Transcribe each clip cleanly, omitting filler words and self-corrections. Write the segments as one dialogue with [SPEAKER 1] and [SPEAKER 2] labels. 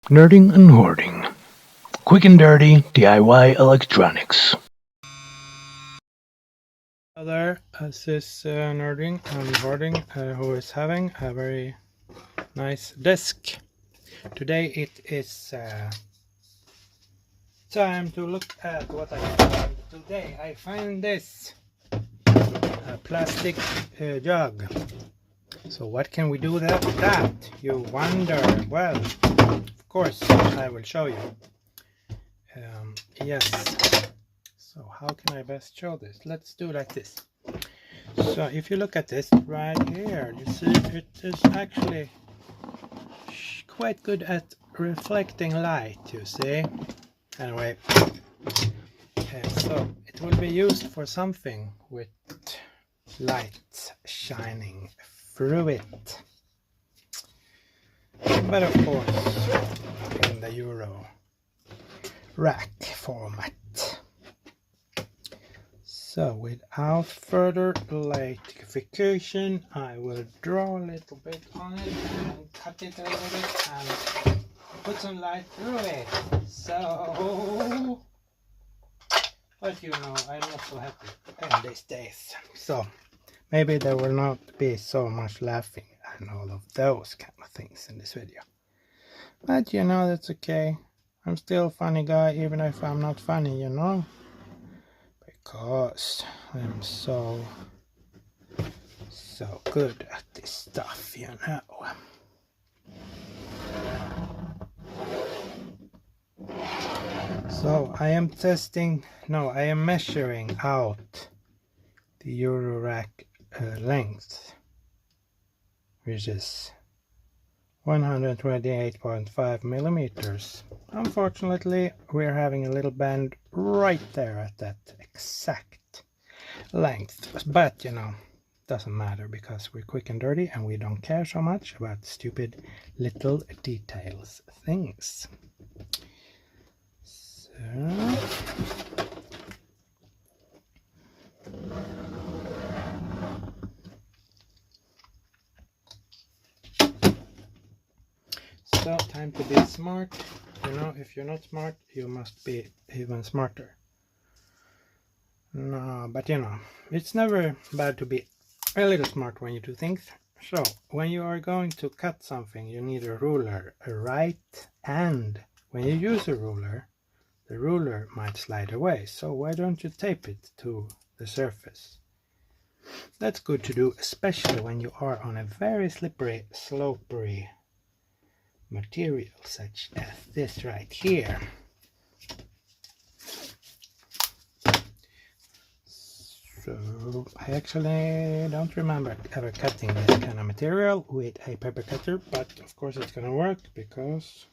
[SPEAKER 1] Nerding and Hoarding. Quick and dirty DIY electronics.
[SPEAKER 2] Hello there, this is Nerding and Hoarding, who is having a very nice desk. Today it is time to look at what I found. Today I find this plastic jug. So what can we do with that? You wonder. Well, of course I will show you. Yes. So how can I best show this? Let's do like this. So if you look at this right here, you see it is actually quite good at reflecting light, you see. Anyway, so it will be used for something with light shining through it. But of course, in the Eurorack format. So without further latification, I will draw a little bit on it and cut it a little bit and put some light through it. So, but you know, I'm not so happy in these days. So maybe there will not be so much laughing and all of those kind of things in this video. But you know, that's okay. I'm still a funny guy even if I'm not funny, you know. Because I'm so good at this stuff, you know. So I am measuring out the Eurorack length, which is 128.5 millimeters. Unfortunately, we're having a little bend right there at that exact length, but you know, doesn't matter because we're quick and dirty and we don't care so much about stupid little details things. So time to be smart. You know, if you're not smart, you must be even smarter. No, but you know, it's never bad to be a little smart when you do things. So when you are going to cut something, you need a ruler, right? And when you use a ruler, the ruler might slide away. So why don't you tape it to the surface? That's good to do, especially when you are on a very slippery, sloppery material such as this right here. So I actually don't remember ever cutting this kind of material with a paper cutter, but of course it's gonna work because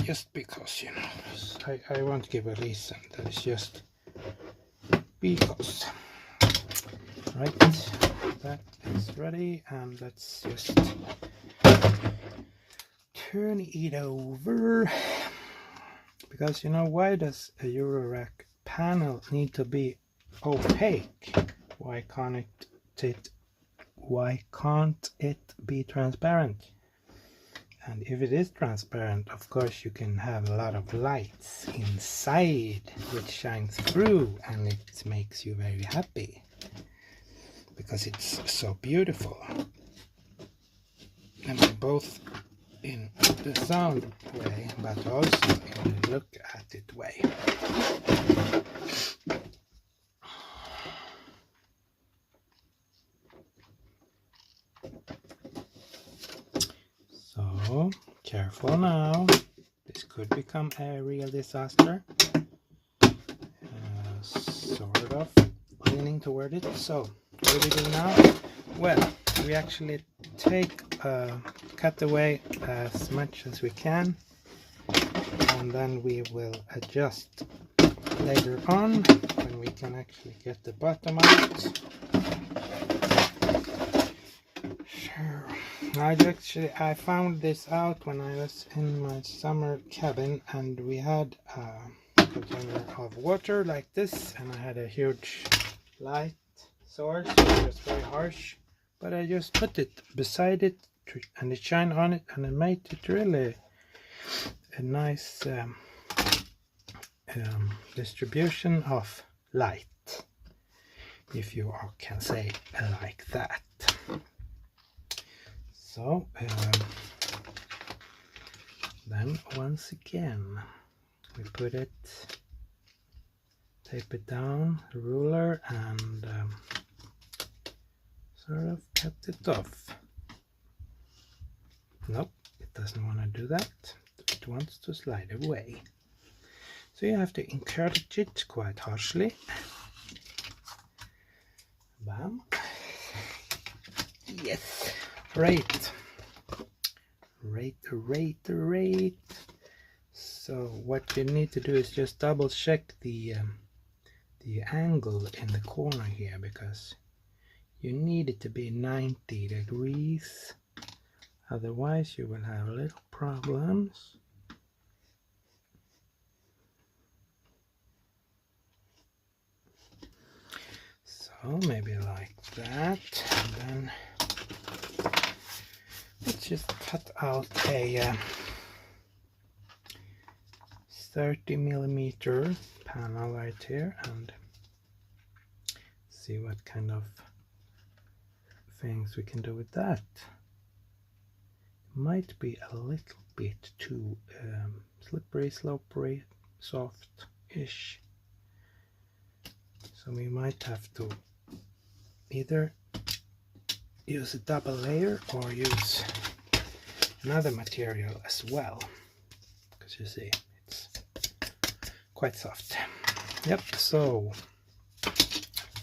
[SPEAKER 2] just because, you know, I won't give a reason, that is just because. Right, that is ready, and let's just turn it over. Because you know, why does a Eurorack panel need to be opaque? Why can't it be transparent? And if it is transparent, of course you can have a lot of lights inside which shines through, and it makes you very happy because it's so beautiful. And both in the sound way, but also in the look at it way. So careful now, this could become a real disaster. Sort of leaning toward it. So what do we do now? Well, we actually cut away as much as we can, and then we will adjust later on when we can actually get the bottom out. Sure. I found this out when I was in my summer cabin, and we had a container of water like this, and I had a huge light source, which was very harsh, but I just put it beside it and it shine on it, and it made it really a nice distribution of light, if you can say like that. So then once again we put it, tape it down, ruler, and sort of cut it off. Nope, it doesn't want to do that. It wants to slide away. So you have to encourage it quite harshly. Bam. Yes. Right. Right. So what you need to do is just double check the angle in the corner here, because you need it to be 90 degrees. Otherwise you will have little problems. So maybe like that, and then let's just cut out a 30mm panel right here and see what kind of things we can do with that. Might be a little bit too slippery, slopery, soft-ish. So we might have to either use a double layer or use another material as well, because you see it's quite soft. Yep, so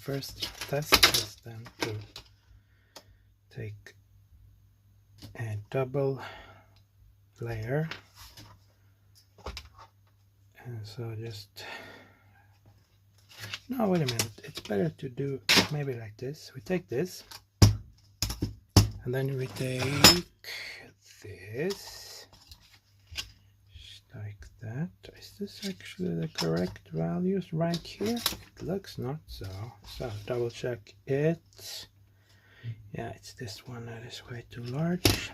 [SPEAKER 2] first test is then to take a double layer, and so just, no, wait a minute, it's better to do maybe like this. We take this and then we take this like that. Is this actually the correct values right here? It looks not so. So double check it. Yeah, it's this one that is way too large.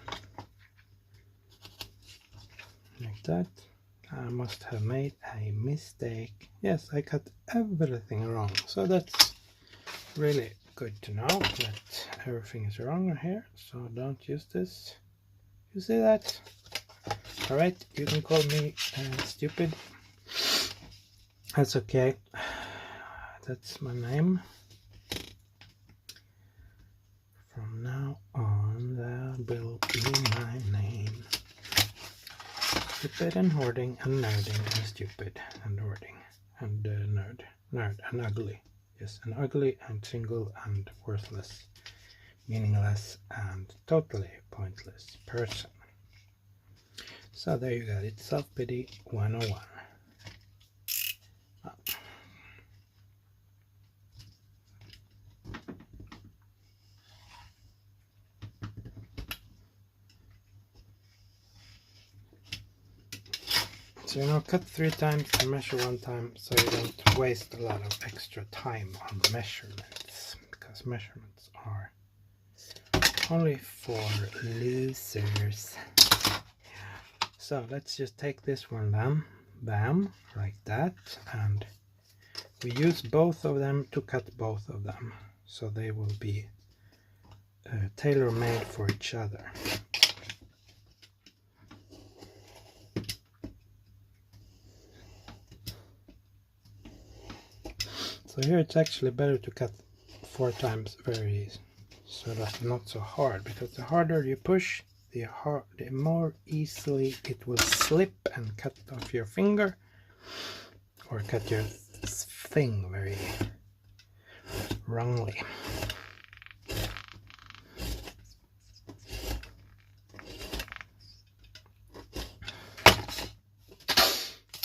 [SPEAKER 2] Like that. I must have made a mistake. Yes, I cut everything wrong. So that's really good to know that everything is wrong here. So don't use this. You see that? Alright, you can call me stupid. That's okay. That's my name. From now on, that will be my name. Stupid and hoarding and nerding and stupid and hoarding and nerd and ugly. Yes, an ugly and single and worthless, meaningless and totally pointless person. So there you got it, self-pity 101. Oh. So cut 3 times and measure 1 time, so you don't waste a lot of extra time on measurements, because measurements are only for losers. So let's just take this one, bam, like that, and we use both of them to cut both of them, so they will be tailor-made for each other. So here it's actually better to cut 4 times very sort of not so hard, because the harder you push, the more easily it will slip and cut off your finger or cut your thing very wrongly.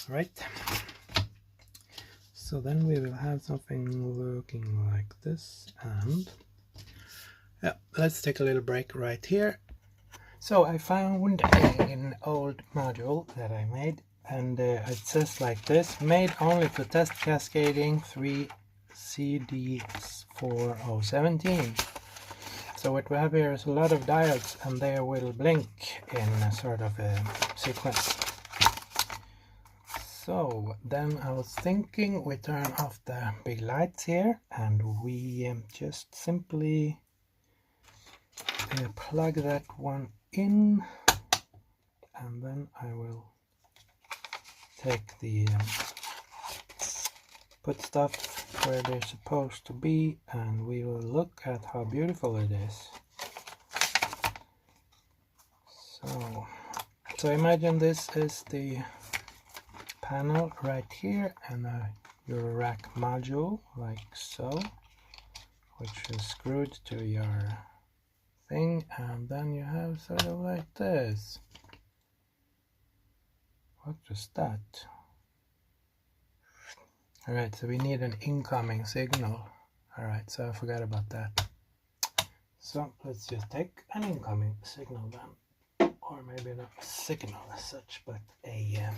[SPEAKER 2] Right. So then we will have something looking like this, and yeah, let's take a little break right here. So I found an old module that I made, and it says like this: made only to test cascading 3 CD4017. So what we have here is a lot of diodes, and they will blink in a sort of a sequence. So then I was thinking we turn off the big lights here, and we just simply plug that one in, and then I will take the put stuff where they're supposed to be, and we will look at how beautiful it is. So imagine this is the panel right here, and a Eurorack module like so, which is screwed to your thing, and then you have sort of like this. What was that? Alright, so we need an incoming signal. Alright, so I forgot about that. So let's just take an incoming signal then. Or maybe not a signal as such, but a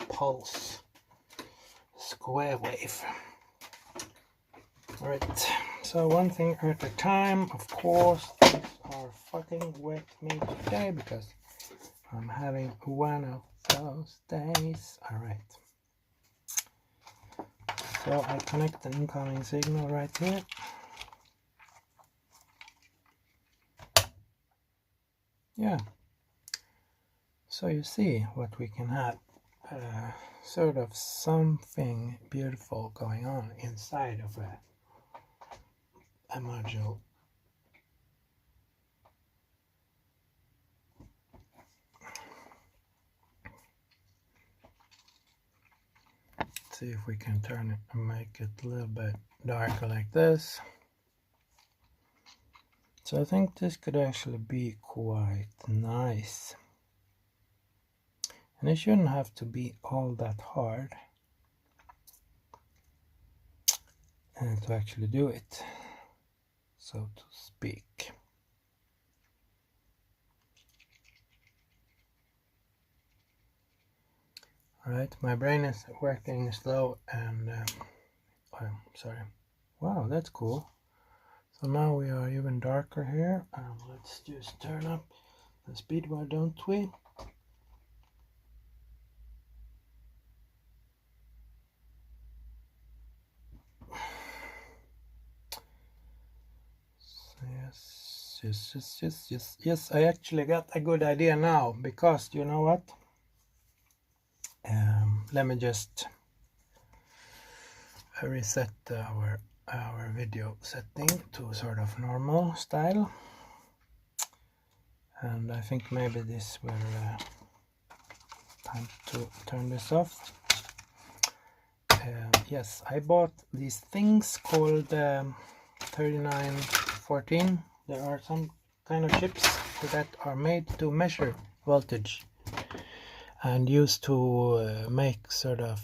[SPEAKER 2] pulse square wave. Alright, so one thing at a time. Of course, things are fucking with me today because I'm having one of those days. Alright. So I connect an incoming signal right here. Yeah. So you see what we can have. Sort of something beautiful going on inside of a module. Let's see if we can turn it and make it a little bit darker like this. So I think this could actually be quite nice. And it shouldn't have to be all that hard to actually do it, so to speak. Alright, my brain is working slow and oh, sorry. Wow, that's cool. So now we are even darker here, and let's just turn up the speed, why don't we? Yes, I actually got a good idea now, because you know what? Let me just reset our video setting to sort of normal style, and I think maybe this will time to turn this off. Yes, I bought these things called 3914. There are some kind of chips that are made to measure voltage and used to make sort of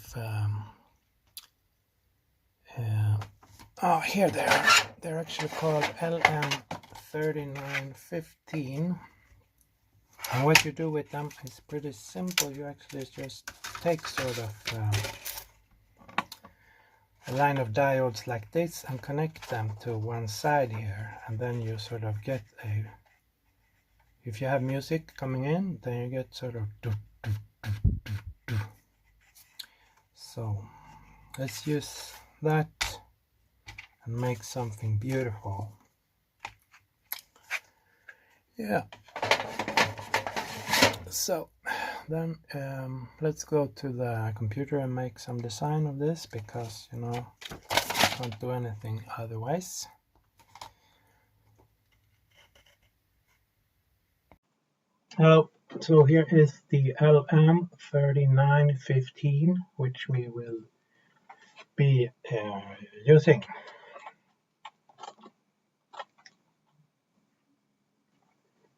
[SPEAKER 2] here they are. They're actually called LM3915. And what you do with them is pretty simple. You actually just take sort of a line of diodes like this and connect them to one side here, and then you sort of get a, if you have music coming in, then you get sort of do, do, do, do, do. So let's use that and make something beautiful. Yeah. So then let's go to the computer and make some design of this, because you know, I can't do anything otherwise. So here is the LM3915, which we will be using.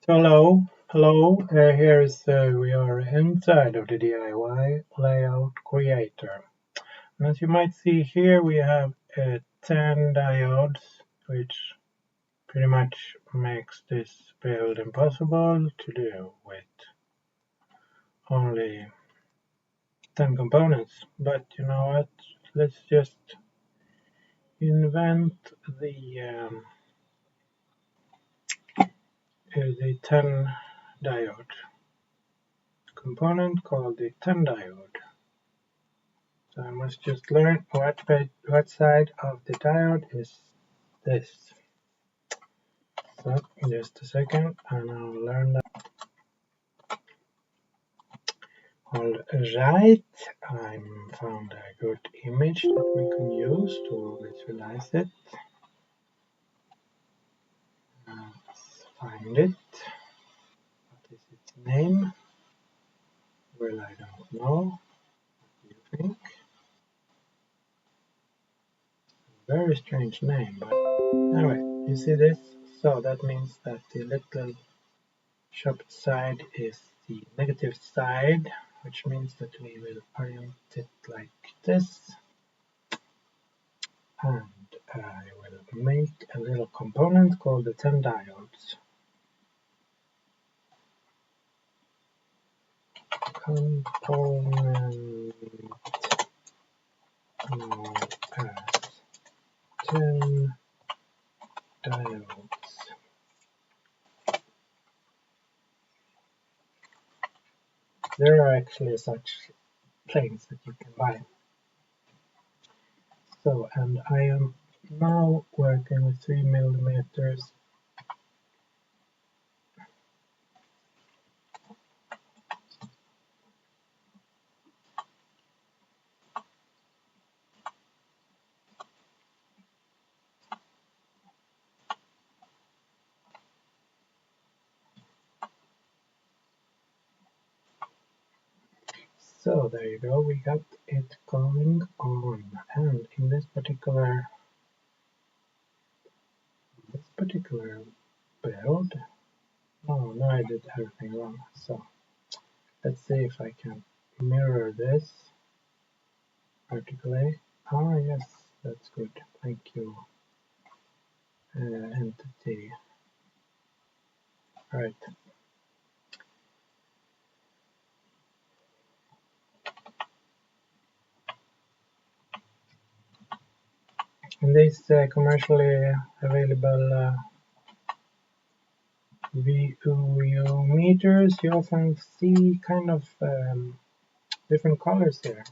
[SPEAKER 2] So hello, here is we are inside of the DIY layout creator. And as you might see here, we have 10 diodes, which pretty much makes this build impossible to do with only 10 components. But you know what, let's just invent the is a 10 diode component called the 10 diode. So I must just learn what side of the diode is this. So just a second and I'll learn that. Alright, I found a good image that we can use to visualize it. Let's find it. What is its name? Well, I don't know. What do you think? Very strange name, but anyway, you see this? So that means that the little shop side is the negative side, which means that we will orient it like this. And I will make a little component called the 10 diodes. Component as 10 diodes. There are actually such things that you can buy. So, and I am now working with 3 millimeters. So there you go, we got it going on. And in this particular build, no, I did everything wrong. So let's see if I can mirror this vertically. Ah, yes, that's good. Thank you. Entity. Right. In these commercially available VU meters, you often see kind of different colors here.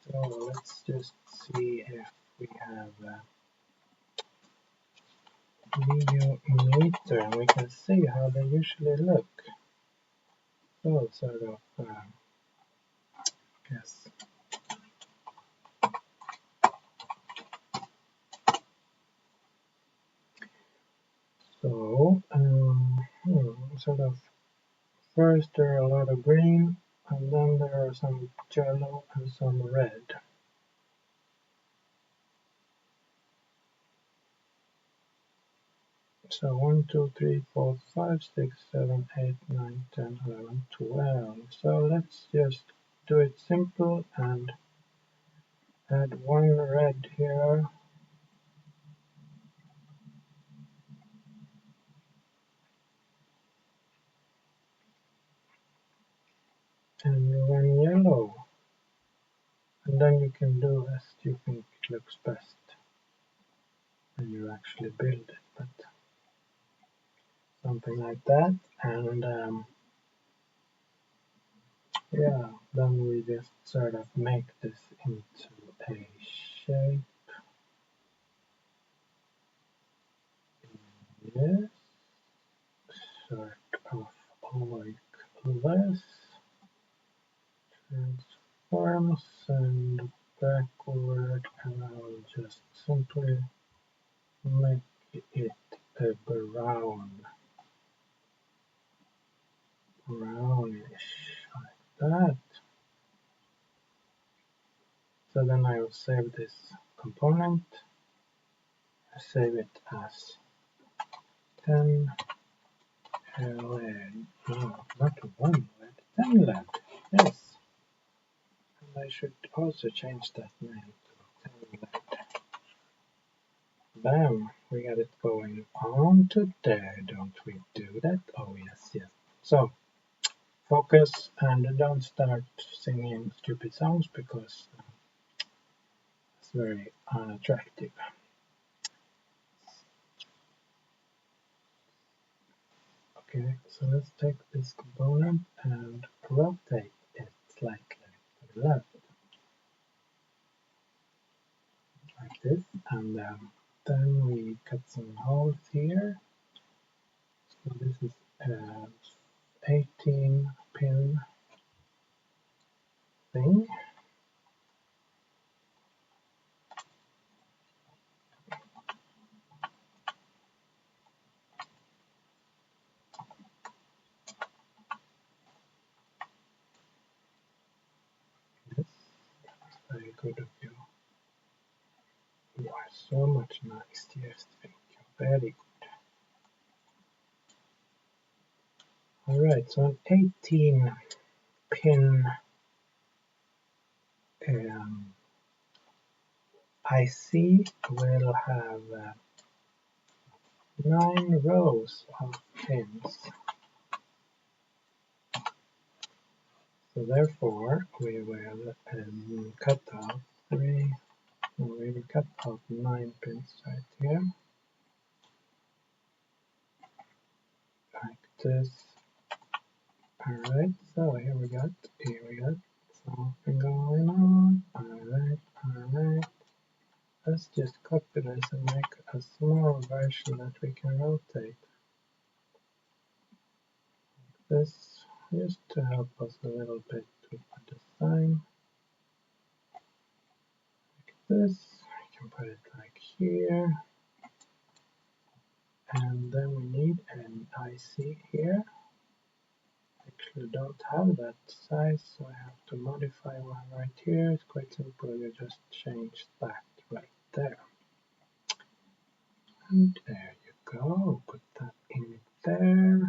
[SPEAKER 2] So let's just see if we have VU meter and we can see how they usually look. So sort of yes. So sort of first there are a lot of green and then there are some yellow and some red. So 1, 2, 3, 4, 5, 6, 7, 8, 9, 10, 11, 12. So let's just do it simple and add one red here. And one yellow. And then you can do as you think looks best when you actually build it. But something like that. And yeah, then we just sort of make this into a shape. Yes, sort of like this. Transform, send backward, and I'll just simply make it a brownish, like that. So then I will save this component. I save it as 10 LED. No, not 1 LED, 10 LED. Yes. And I should also change that name to 10 LED. Bam, we got it going on to there, don't we do that? Oh yes, yes. So, focus and don't start singing stupid songs because it's very unattractive. Okay, so let's take this component and rotate it slightly to the left, like this, and then we cut some holes here. So this is 18 pin thing. Yes, that's very good of you. You are so much nice, yes, thank you, very good. Alright, so an 18 pin IC will have 9 rows of pins. So therefore we will cut out 9 pins right here, like this. Alright, so here we got something going on. Alright. Let's just copy this and make a small version that we can rotate. This, just to help us a little bit with the design. Like this, I can put it like here. And then we need an IC here. Actually don't have that size, so I have to modify one right here. It's quite simple, you just change that right there. And there you go, put that in there.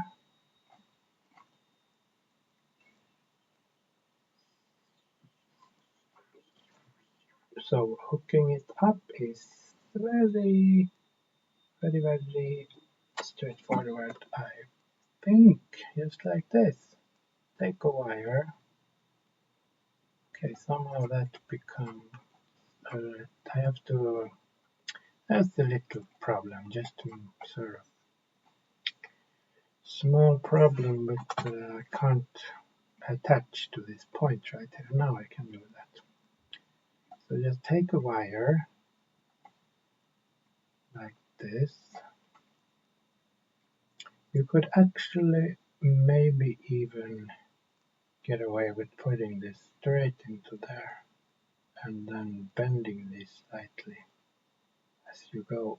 [SPEAKER 2] So hooking it up is very straightforward, I think, just like this. Take a wire. Okay, somehow that becomes, I have to, that's a little problem, just to sort of, small problem, but I can't attach to this point right here. Now I can do that. So just take a wire, like this. You could actually maybe even get away with putting this straight into there and then bending this slightly as you go,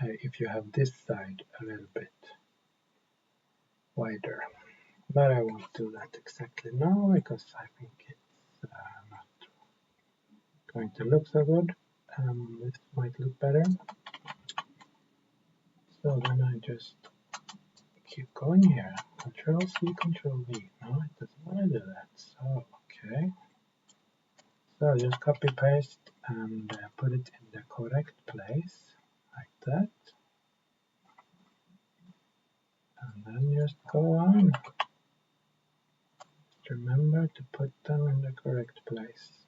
[SPEAKER 2] if you have this side a little bit wider. But I won't do that exactly now because I think it's not going to look so good. This might look better. So then I just keep going here. Control C, Control V. No, it doesn't want to do that. So, okay. So just copy paste and put it in the correct place, like that. And then just go on. Remember to put them in the correct place.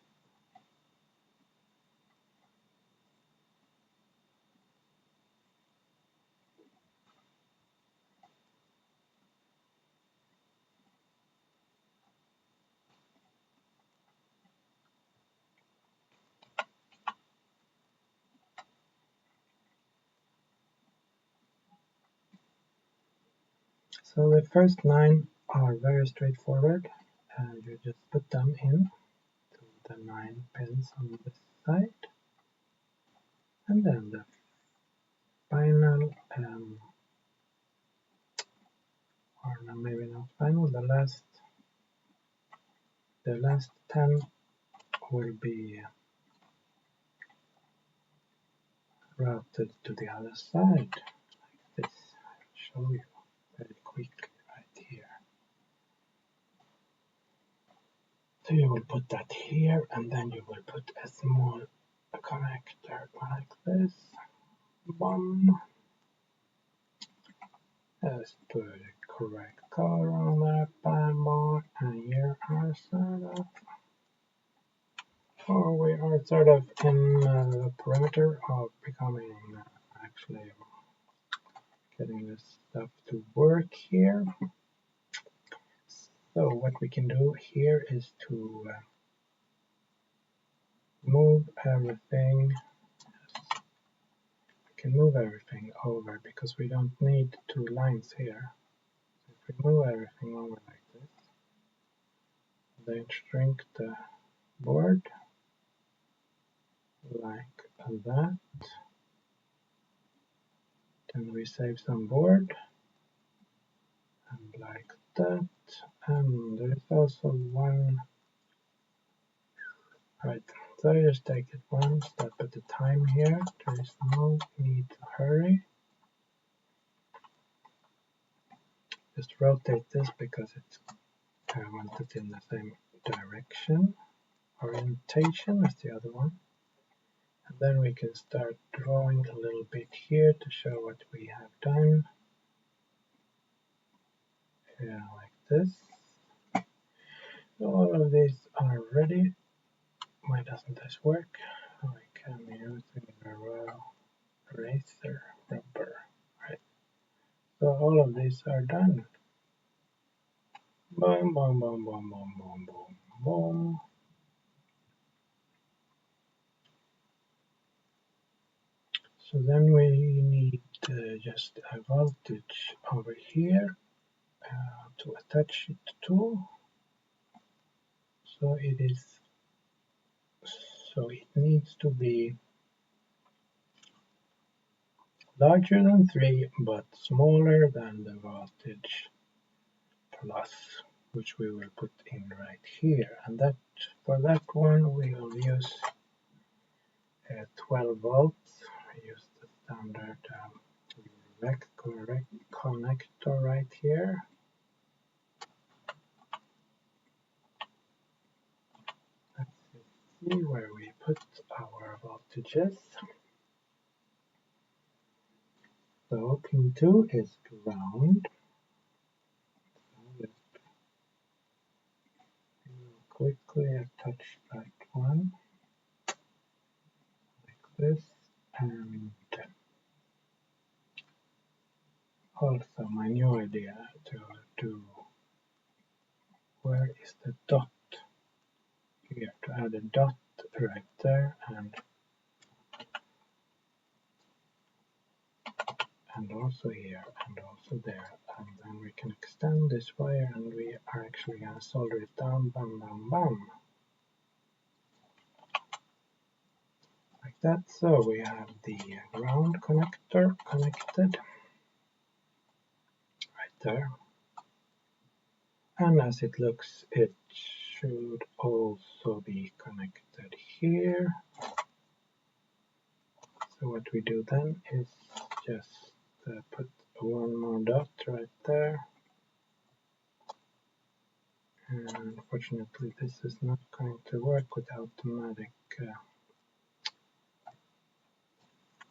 [SPEAKER 2] So the first 9 are very straightforward. You just put them in to the 9 pins on this side. And then the final, or no, maybe not final, the last 10 will be routed to the other side, like this. I'll show you very quickly right here. So you will put that here, and then you will put a small connector like this. Boom. Let's put a correct color on that bad boy, and here are sort of, we are sort of in the perimeter of becoming actually getting this stuff to work here. So what we can do here is to move everything. We can move everything over because we don't need two lines here. So if we move everything over like this, then shrink the board like that. Then we save some board and like that. And there's also one. Right, so I just take it one step at a time here. There is no need to hurry. Just rotate this because I want it in the same direction, orientation as the other one. And then we can start drawing a little bit here to show what we have done. Yeah, like this. So all of these are ready. Why doesn't this work? I can use a eraser rubber. Right. So all of these are done. Boom, boom, boom, boom, boom, boom, boom, boom. So then we need just a voltage over here to attach it to. So it needs to be larger than 3 but smaller than the voltage plus, which we will put in right here. And that for that one we will use 12 volts. We use the standard Eurorack connector right here. Let's see where we put our voltages. So pin 2 is ground. Quickly attach that one like this, and also my new idea to do, where is the dot here, to add a dot right there and also here and also there, and then we can extend this wire and we are actually going to solder it down, bam bam bam, like that. So we have the ground connector connected right there, and as it looks it should also be connected here. So what we do then is just put one more dot right there, and unfortunately this is not going to work with automatic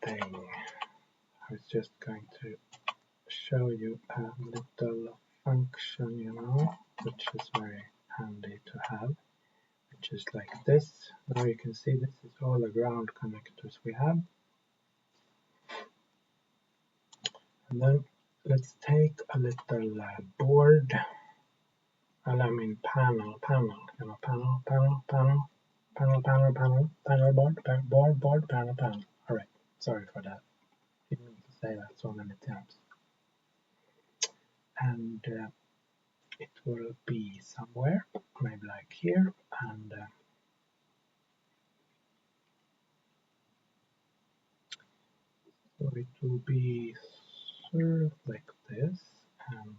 [SPEAKER 2] thing. I was just going to show you a little function, which is very handy to have, which is like this. Now you can see this is all the ground connectors we have. And then let's take a little board, and I mean panel, panel board, panel. Alright, sorry for that. Didn't mean to say that so many times. And it will be somewhere, maybe like here, and so it will be sort of like this, and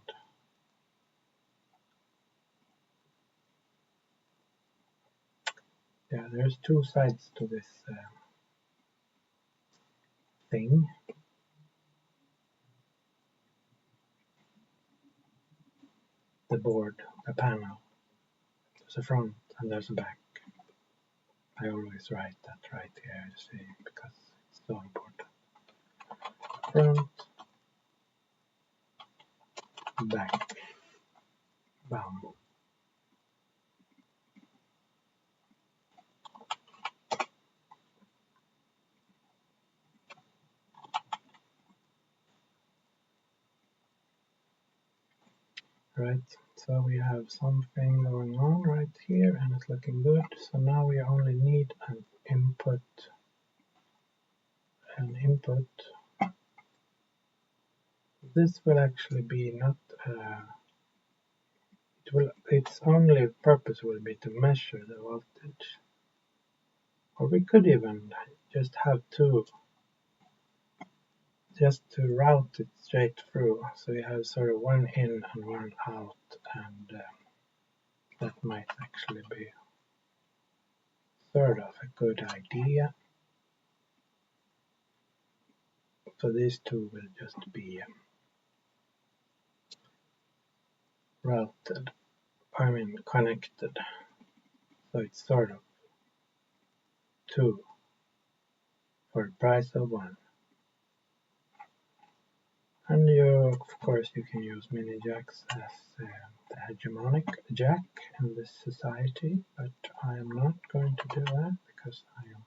[SPEAKER 2] yeah, there's two sides to this thing. The board, the panel. There's a front and there's a back. I always write that right here, you see, because it's so important. Front, back, bam. Right, so we have something going on right here and it's looking good. So now we only need an input. This will actually be not, its only purpose will be to measure the voltage. Or we could even just have two, just to route it straight through. So you have sort of one in and one out, and that might actually be sort of a good idea. So these two will just be routed, connected. So it's sort of two for the price of one. And of course, you can use mini jacks as the hegemonic jack in this society, but I am not going to do that because I am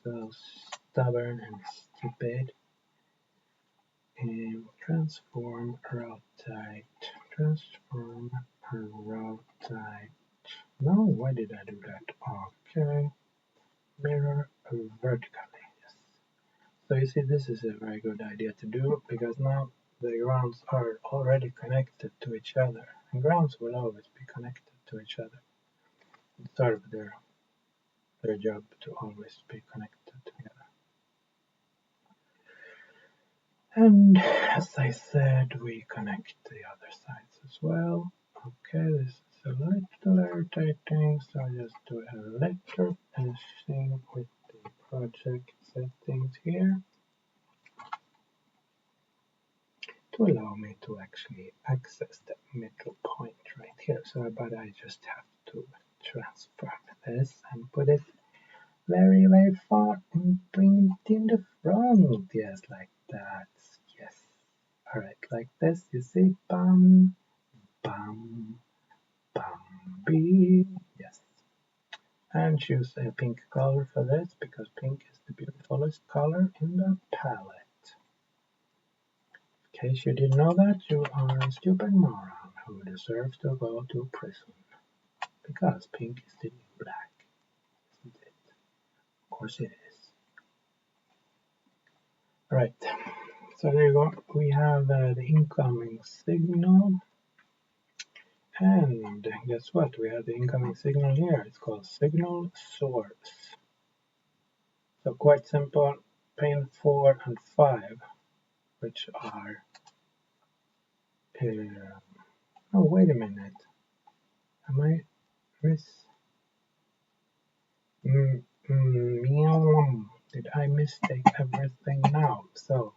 [SPEAKER 2] so stubborn and stupid. And transform, rotate. No, why did I do that? Okay, mirror vertically. Yes. So you see, this is a very good idea to do because now the grounds are already connected to each other, and grounds will always be connected to each other. It's sort of their job to always be connected together. And as I said, we connect the other sides as well. Okay, this is a little irritating, so I just do a little finishing with the project settings here to allow me to actually access the middle point right here. So, but I just have to transfer this and put it very, very far and bring it in the front. Yes, like that. Yes. Alright, like this, you see, bam, bam, bam, bee. Yes. And choose a pink color for this because pink is the beautifulest color in the palette. In case you didn't know that, you are a stupid moron who deserves to go to prison. Because pink is the new black, isn't it? Of course it is. Right, so there you go. We have the incoming signal. And guess what? We have the incoming signal here. It's called signal source. So quite simple. Pin 4 and 5, which are. Oh, wait a minute. Am I did I mistake everything now? So.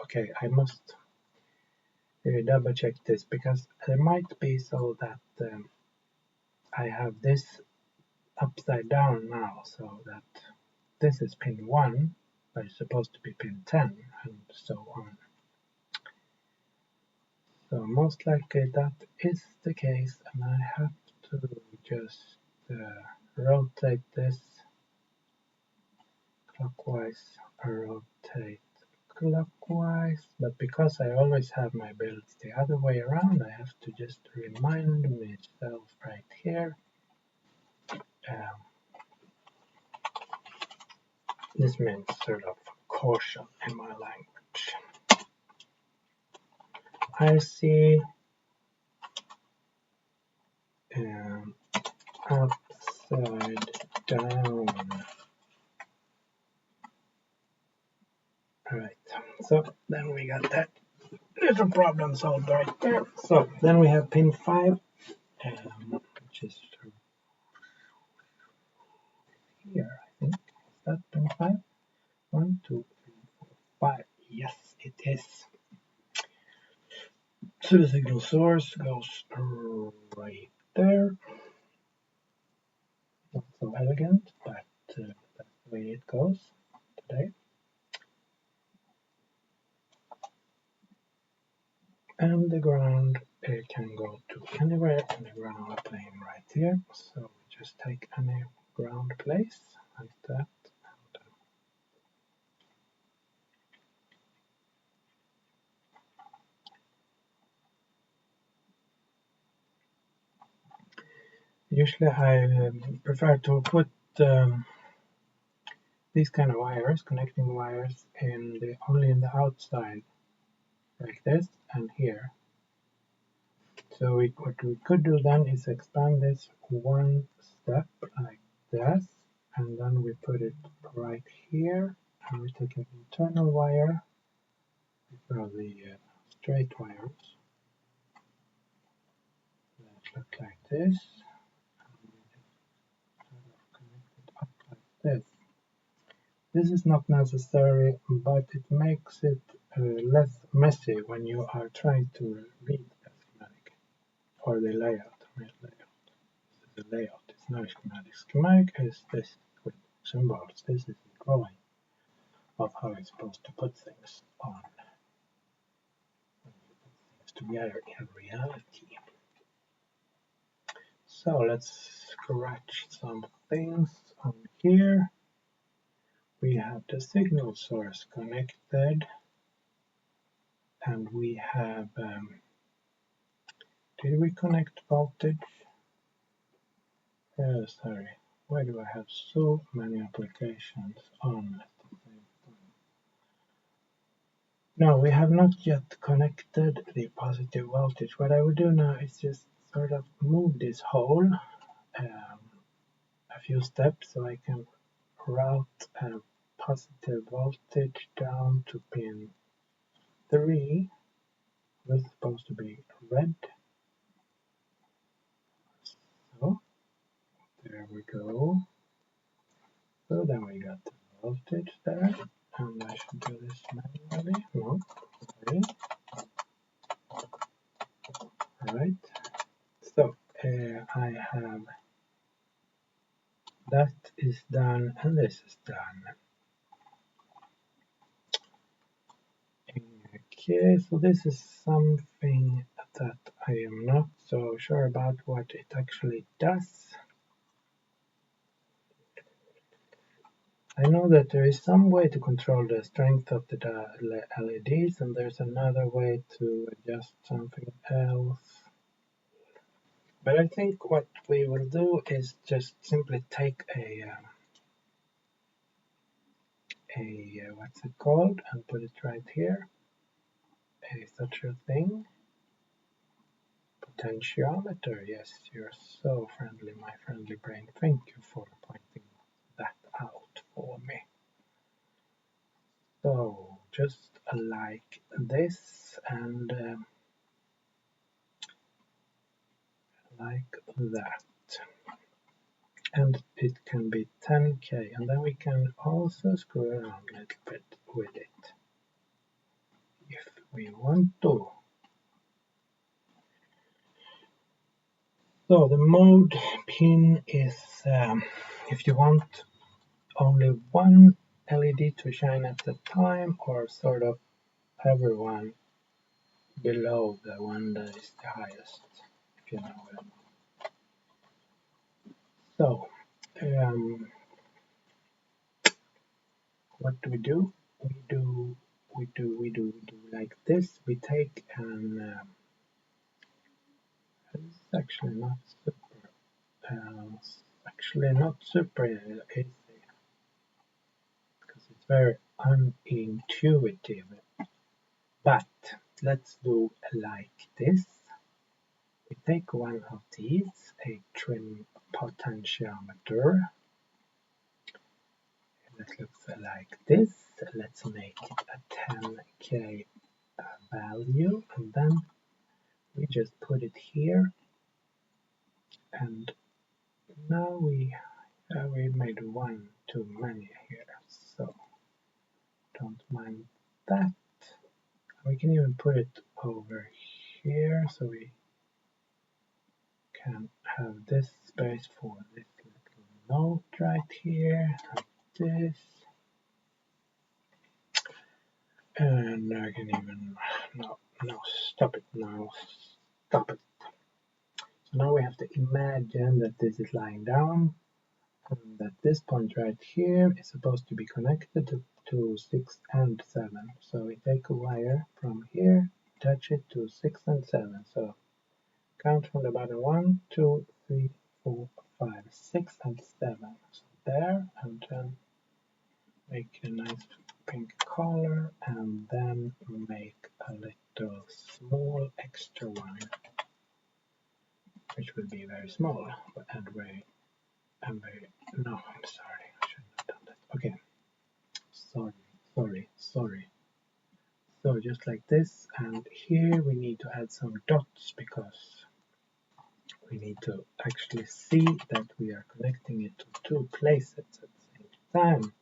[SPEAKER 2] Okay, I must double check this because it might be so that I have this upside down now, so that this is pin 1, but it's supposed to be pin 10, and so on. So most likely that is the case, and I have to just rotate this clockwise, rotate clockwise, but because I always have my builds the other way around, I have to just remind myself right here. This means sort of caution in my language. I see upside down. Alright, so then we got that little problem solved right there. So then we have pin 5, which is here, I think. Is that pin 5? 1, 2, 3, 4, 5. Yes, it is. So the signal source goes right there. Not so elegant, but that's the way it goes today. And the ground can go to anywhere in the ground plane right here. So we just take any ground place like that. Usually I prefer to put these kind of wires, connecting wires, only in the outside, like this and here. So what we could do then is expand this one step like this, and then we put it right here, and we take an internal wire. These are the straight wires that look like this, and we just sort of connect it up like this. This is not necessary, but it makes it less messy when you are trying to read the schematic or the layout. The layout is not a schematic. Schematic is this with symbols. This is the drawing of how it's supposed to put things on, things together in reality. So let's scratch some things on here. We have the signal source connected, and we have, did we connect voltage? Sorry, why do I have so many applications on at the same time? No, we have not yet connected the positive voltage. What I will do now is just sort of move this hole a few steps so I can route a positive voltage down to pin 3. This is supposed to be red. So there we go. So then we got the voltage there, and I should do this manually. No, sorry. Right. So I have that is done, and this is done. Okay, so this is something that I am not so sure about what it actually does. I know that there is some way to control the strength of the LEDs, and there's another way to adjust something else. But I think what we will do is just simply take a what's it called, and put it right here. Such a thing. Potentiometer. Yes, you're so friendly, my friendly brain. Thank you for pointing that out for me. So just like this, and like that. And it can be 10K, and then we can also screw around a little bit with it if we want to. So the mode pin is if you want only one LED to shine at a time, or sort of everyone below the one that is the highest, if you know what I mean. So what do we do? We do like this. We take an it's actually not super easy, because it's very unintuitive. But let's do like this. We take one of these, a trim potentiometer. That looks like this. Let's make it a 10K value, and then we just put it here. And now we made one too many here, so don't mind that. We can even put it over here, so we can have this space for this little note right here, like this. And I can even, no, stop it now, stop it. So now we have to imagine that this is lying down, and that this point right here is supposed to be connected to 6 and 7. So we take a wire from here, attach it to 6 and 7. So count from the bottom, 1, 2, 3, 4, 5, 6, and 7. So there, and then make a nice pink color, and then make a little small extra one, which will be very small and very, no, I'm sorry, I shouldn't have done that. Okay, sorry. So just like this, and here we need to add some dots because we need to actually see that we are connecting it to two places at the same time.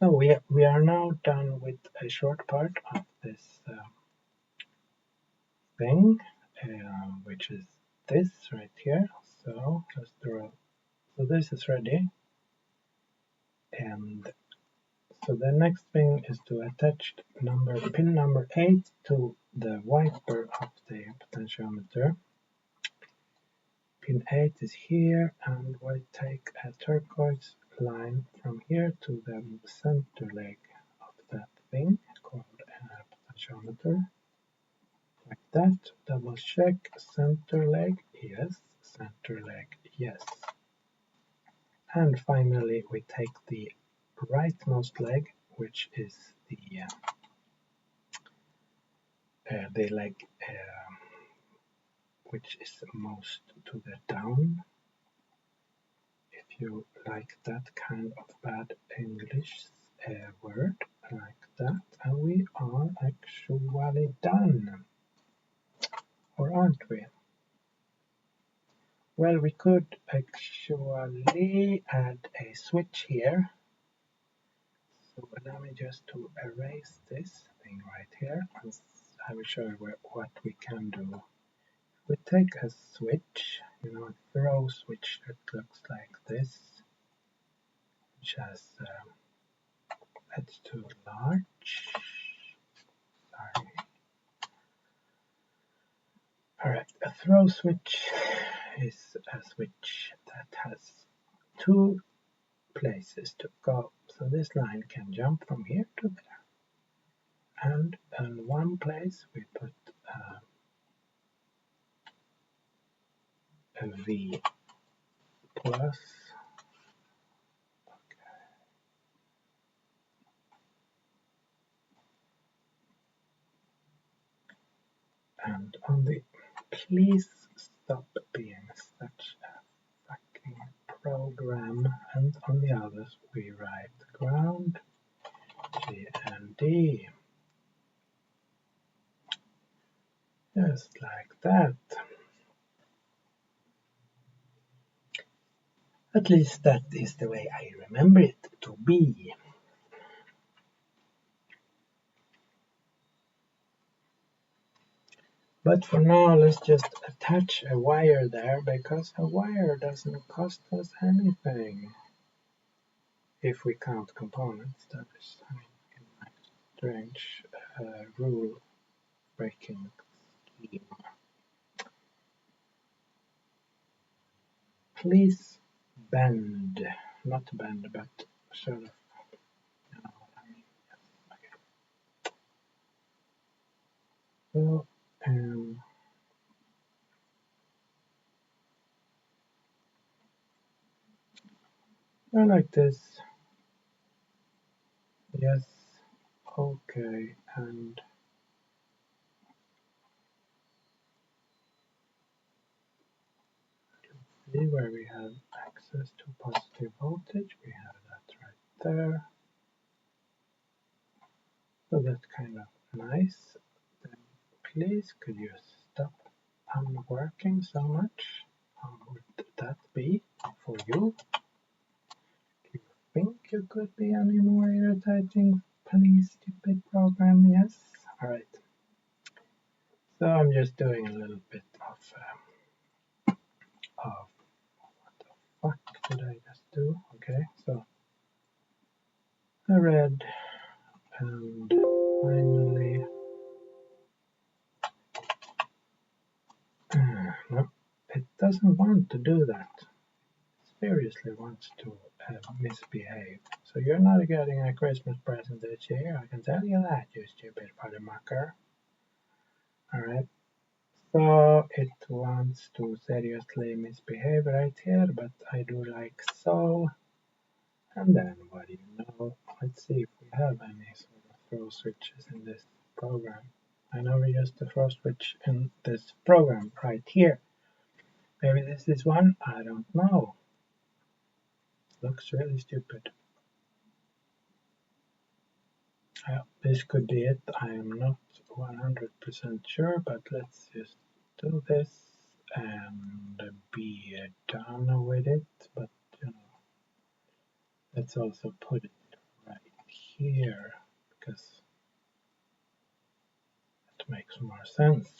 [SPEAKER 2] So we are now done with a short part of this thing, which is this right here. So let's draw. So this is ready, and so the next thing is to attach pin number 8 to the wiper of the potentiometer. Pin 8 is here, and we take a turquoise line from here to the center leg of that thing called a potentiometer. Like that. Double check. Center leg, yes. Center leg, yes. And finally, we take the rightmost leg, which is the leg which is most to the down, if you like that kind of bad English word, like that, and we are actually done. Or aren't we? Well, we could actually add a switch here. So allow me just to erase this thing right here, and I will show you what we can do. We take a switch, a throw switch that looks like this, which has that's too large. Sorry. Alright, a throw switch is a switch that has two places to go. So this line can jump from here to there. And in one place we put a V plus. And on the, please stop being such a fucking program. And on the others we write ground, G and D. Just like that. At least that is the way I remember it to be. But for now, let's just attach a wire there, because a wire doesn't cost us anything. If we count components, that is, a strange rule breaking scheme. Please bend, not bend, but sort of, you know what I mean. Yes, okay. So, I like this. Yes, okay, and see where we have access to positive voltage. We have that right there. So that's kind of nice. Then please could you stop working so much? How would that be for you? Do you think you could be any more irritating, please, stupid program? Yes? Alright. So I'm just doing a little bit of what the fuck did I just do? Okay, so a red, and finally no, it doesn't want to do that. It seriously wants to misbehave. So you're not getting a Christmas present this year, I can tell you that, you stupid party mucker. Alright, So it wants to seriously misbehave right here, but I do like so. And then what do you know? Let's see if we have any sort of throw switches in this program. I know we used the throw switch in this program right here. Maybe this is one, I don't know. Looks really stupid. This could be it, I am not 100% sure, but let's just do this and be done with it. But you know, let's also put it right here because it makes more sense.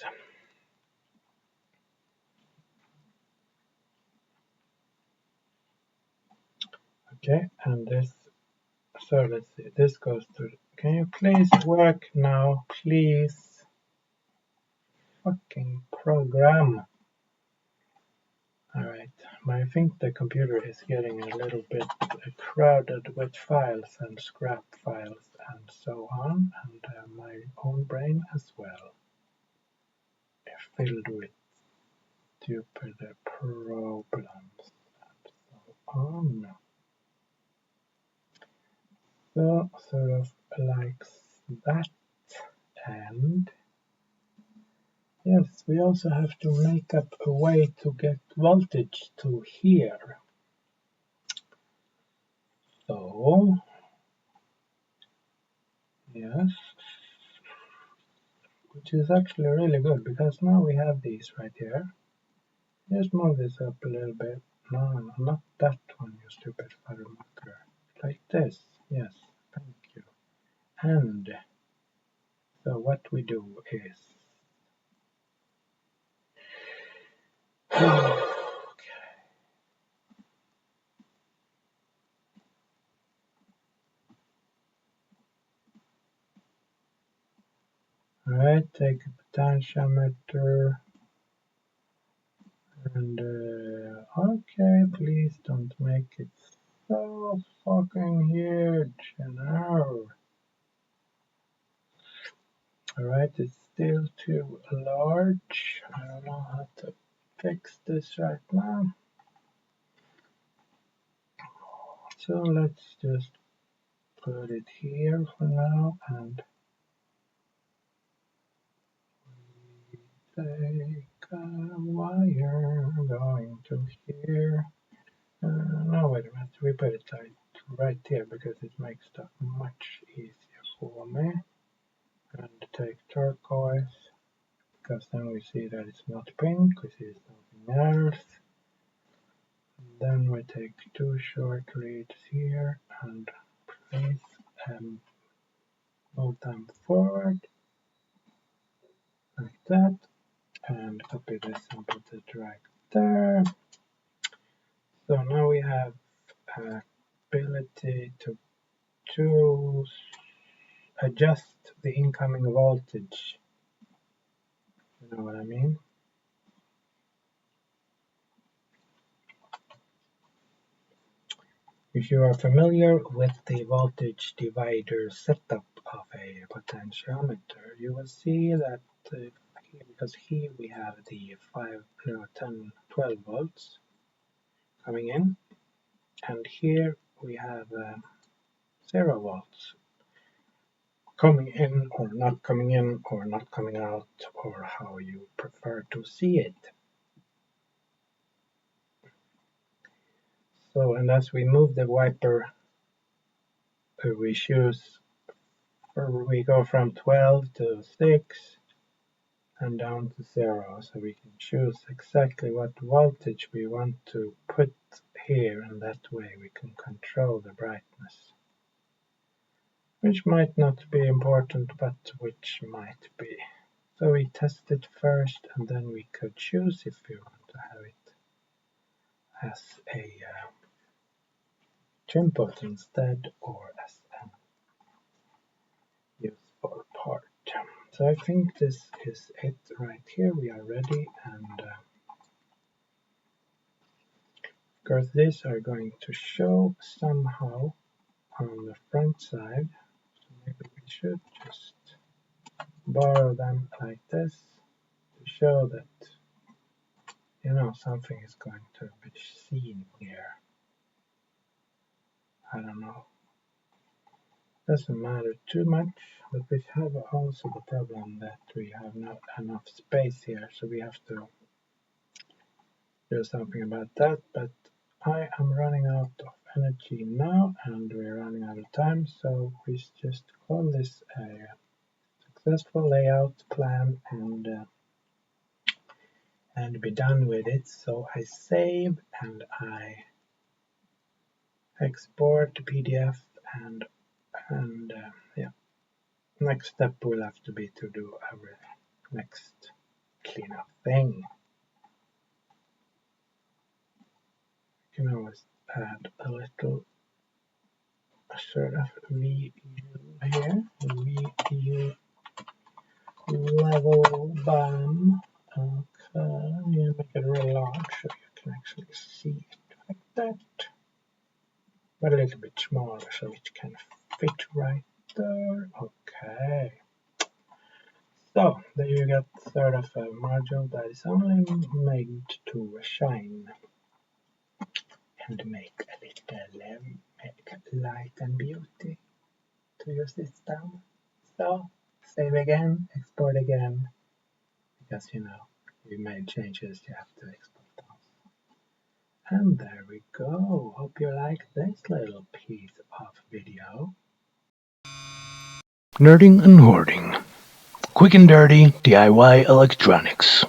[SPEAKER 2] Okay, and this, so let's see, this goes to, can you please work now, please? Fucking program. Alright, I think the computer is getting a little bit crowded with files and scrap files and so on, and my own brain as well, filled with stupid problems and so on. So, sort of like that, and yes, we also have to make up a way to get voltage to here. So, yes, which is actually really good because now we have these right here. Just move this up a little bit. No, not that one, you stupid firemarker. Like this, yes, thank you. And so what we do is alright, take a potentiometer and okay, please don't make it so fucking huge, you know. Alright, it's still too large. I don't know how to fix this right now. So let's just put it here for now and take a wire going to here. No, wait a minute, we put it right here because it makes stuff much easier for me. And take turquoise because then we see that it's not pink, we see something else. And then we take two short leads here and place and move them forward like that, and copy this and put it right there. So now we have ability to choose, adjust the incoming voltage. You know what I mean? If you are familiar with the voltage divider setup of a potentiometer, you will see that because here we have the 5, 10, 12 volts coming in, and here we have 0 volts coming in or not coming in or not coming out, or how you prefer to see it. So, and as we move the wiper, we choose, or we go from 12 to 6 and down to 0, so we can choose exactly what voltage we want to put here, and that way we can control the brightness. Which might not be important, but which might be. So we test it first, and then we could choose if we want to have it as a trim pot instead, or as an useful part. So I think this is it right here. We are ready, and of course these are going to show somehow on the front side. So maybe we should just borrow them like this to show that, something is going to be seen here. I don't know. Doesn't matter too much, but we have also the problem that we have not enough space here, so we have to do something about that. But I am running out of energy now, and we're running out of time, so we just call this a successful layout plan and be done with it. So I save and I export the PDF and yeah. Next step will have to be to do our next cleanup thing. You can always add a little sort of view here, view level bottom. Okay, you make it real large so you can actually see it like that, but a little bit smaller so it can fit right there. Okay. So there you get sort of a module that is only made to shine and make a little light and beauty to your system. So save again, export again, because you made changes, you have to export those. And there we go. Hope you like this little piece of video.
[SPEAKER 1] Nerding and Hoarding. Quick and dirty DIY electronics.